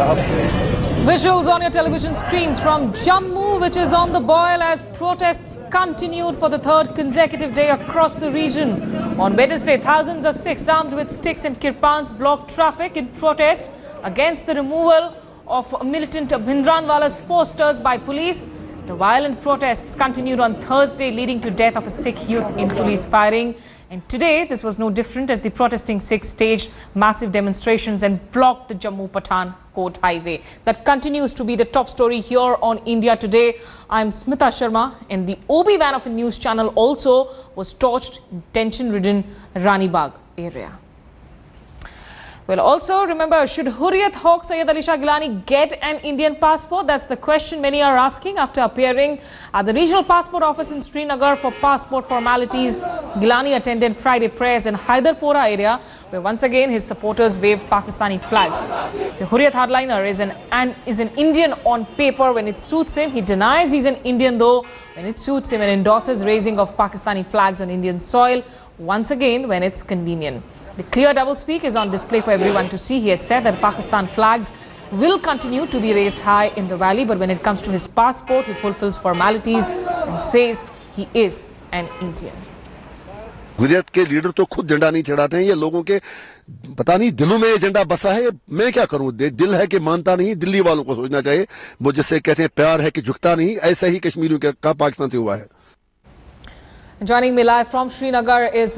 Visuals on your television screens from Jammu, which is on the boil as protests continued for the third consecutive day across the region. On Wednesday, thousands of Sikhs armed with sticks and kirpans blocked traffic in protest against the removal of militant Bhindranwala's posters by police. The violent protests continued on Thursday, leading to death of a Sikh youth in police firing. And today, this was no different as the protesting Sikhs staged massive demonstrations and blocked the Jammu-Pathankot highway. That continues to be the top story here on India Today. I'm Smita Sharma, and the OB van of a news channel also was torched in tension-ridden Rani Bagh area. Well, also remember, should Hurriyat hawk Syed Ali Shah Geelani get an Indian passport? That's the question many are asking after appearing at the regional passport office in Srinagar for passport formalities. Geelani attended Friday prayers in Haidarpora area, where once again his supporters waved Pakistani flags. The Hurriyat hardliner is an Indian on paper when it suits him. He denies he's an Indian though when it suits him, and endorses raising of Pakistani flags on Indian soil once again when it's convenient. The clear doublespeak is on display for everyone to see. He has said that Pakistan flags will continue to be raised high in the valley, but when it comes to his passport, he fulfills formalities and says he is an Indian. Hurriyat के leader तो खुद झंडा नहीं चढ़ाते हैं, ये लोगों के पता नहीं दिलों में ये झंडा बसा है। मैं क्या करूं, दिल है कि मानता नहीं, दिल्ली वालों को सोचना चाहिए। वो जिससे कहते हैं प्यार है कि झुकता नहीं, ऐसा ही कश्मीरियों का पाकिस्तान से हुआ है। Joining me live from Srinagar is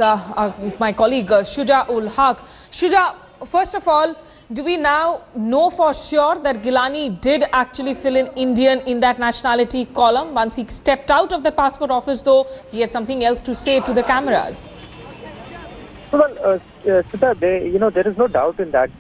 my colleague Shuja ul Haq. Shuja, first of all, do we now know for sure that Geelani did actually fill in Indian in that nationality column? Once he stepped out of the passport office, though, he had something else to say to the cameras. Well, Sita, there is no doubt in that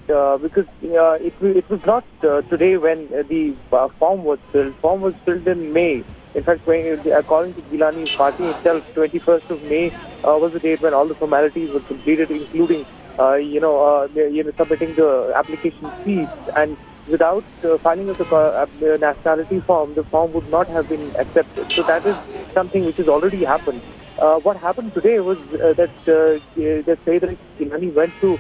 because it was not today when the form was filled. Form was filled in May. In fact, according to Geelani's party itself, 21st of May was the date when all the formalities were completed, including, submitting the application fees. And without filing of the nationality form, the form would not have been accepted. So that is something which has already happened. What happened today was that Syed Ali Shah Geelani went to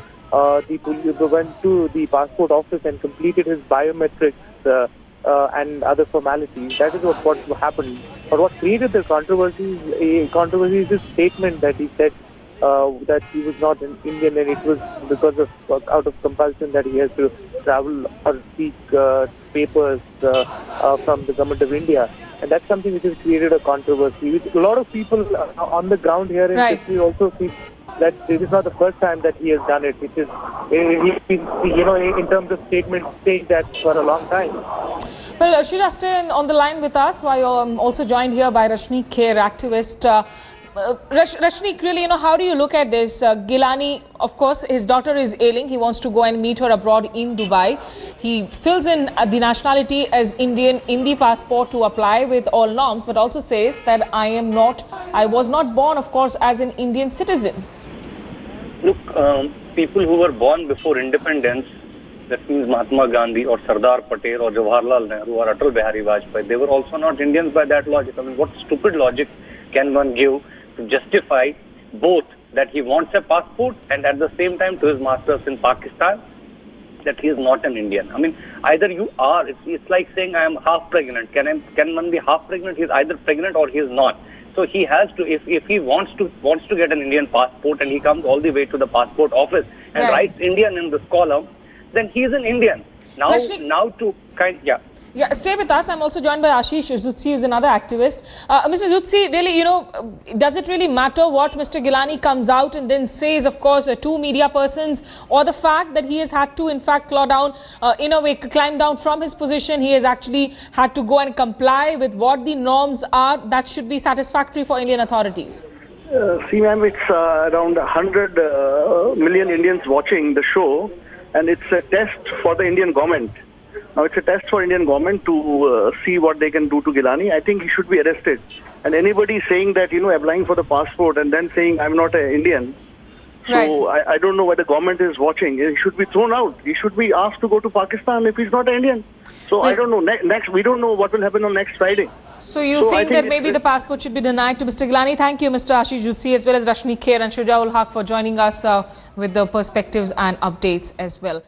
the passport office and completed his biometrics and other formalities. That is what happened. But what created the controversy is this statement that he said that he was not an Indian, and it was because of out of compulsion that he has to travel or seek papers from the government of India. And that's something which has created a controversy. A lot of people on the ground here in Kashmir also feel that this is not the first time that he has done it. It is, he's been, in terms of statements, saying that for a long time. Well, Shuja, stay on the line with us. I'm also joined here by Rashni Kher, activist. Rashni, really, how do you look at this? Geelani, of course, his daughter is ailing. He wants to go and meet her abroad in Dubai. He fills in the nationality as Indian in the passport to apply with all norms, but also says that I was not born, of course, as an Indian citizen. Look, people who were born before independence, that means Mahatma Gandhi or Sardar Patel or Jawaharlal Nehru or Atal Bihari Vajpayee, they were also not Indians by that logic. I mean, what stupid logic can one give to justify both that he wants a passport and at the same time to his masters in Pakistan that he is not an Indian? I mean, either you are, it's like saying I am half pregnant. Can one be half pregnant? He is either pregnant or he is not. So he has to, if he wants to get an Indian passport and he comes all the way to the passport office and writes Indian in this column, then he is an Indian. Now to Yeah, stay with us. I'm also joined by Ashish Zutsi, who is another activist. Mr. Zutsi, really, does it really matter what Mr. Geelani comes out and then says, of course, to media persons, or the fact that he has had to, in fact, climb down from his position? He has actually had to go and comply with what the norms are that should be satisfactory for Indian authorities. See, ma'am, it's around 100 million Indians watching the show, and it's a test for the Indian government. Now, it's a test for Indian government to see what they can do to Geelani. I think he should be arrested. And anybody saying that, applying for the passport and then saying, I'm not an Indian. So I don't know why the government is watching. He should be thrown out. He should be asked to go to Pakistan if he's not an Indian. So I don't know. Next, we don't know what will happen on next Friday. So you think that maybe the passport should be denied to Mr. Geelani? Thank you, Mr. Ashish Zutsi, as well as Rashni Kher and Shuja ul Haq for joining us with the perspectives and updates as well.